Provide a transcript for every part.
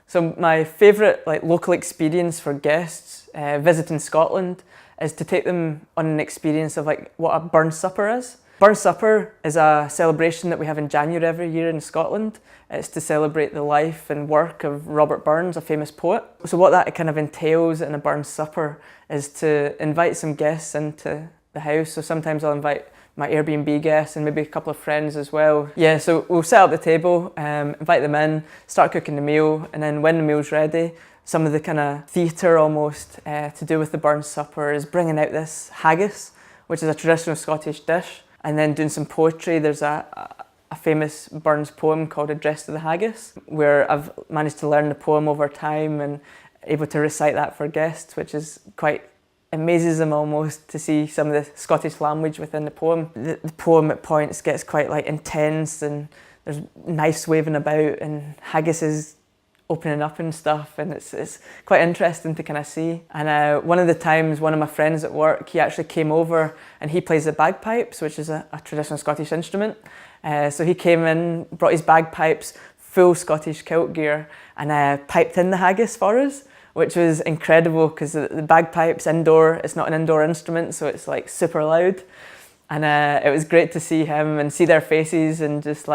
So my favourite local experience for guests visiting Scotland is to take them on an experience of what a Burn Supper is. Burn Supper is a celebration that we have in January every year in Scotland. It's to celebrate the life and work of Robert Burns, a famous poet. So what that kind of entails in a Burn Supper is to invite some guests into the house. So sometimes I'll invite my Airbnb guests and maybe a couple of friends as well. Yeah, so we'll set up the table, invite them in, start cooking the meal, and then when the meal's ready, some of the kind of theatre almost to do with the Burn Supper is bringing out this haggis, which is a traditional Scottish dish, and then doing some poetry. There's a famous Burns poem called Address to the Haggis, where I've managed to learn the poem over time and able to recite that for guests, which is quite amazes them almost to see some of the Scottish language within the poem. The poem at points gets quite intense, and there's knives waving about and haggis is opening up and stuff, and it's quite interesting to kind of see. And one of the times, one of my friends at work, he actually came over and he plays the bagpipes, which is a traditional Scottish instrument. So he came in, brought his bagpipes, full Scottish kilt gear, and piped in the haggis for us, which was incredible because the bagpipes indoor, it's not an indoor instrument, so it's super loud. And it was great to see him and see their faces and just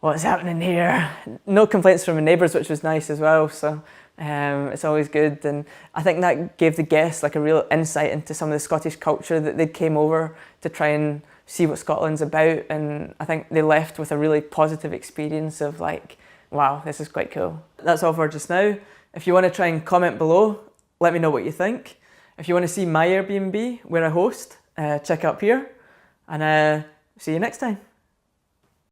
what's happening here? No complaints from the neighbours, which was nice as well. So it's always good. And I think that gave the guests a real insight into some of the Scottish culture, that they came over to try and see what Scotland's about. And I think they left with a really positive experience of wow, this is quite cool. That's all for just now. If you want to try and comment below, let me know what you think. If you want to see my Airbnb where I host, check up here, and see you next time.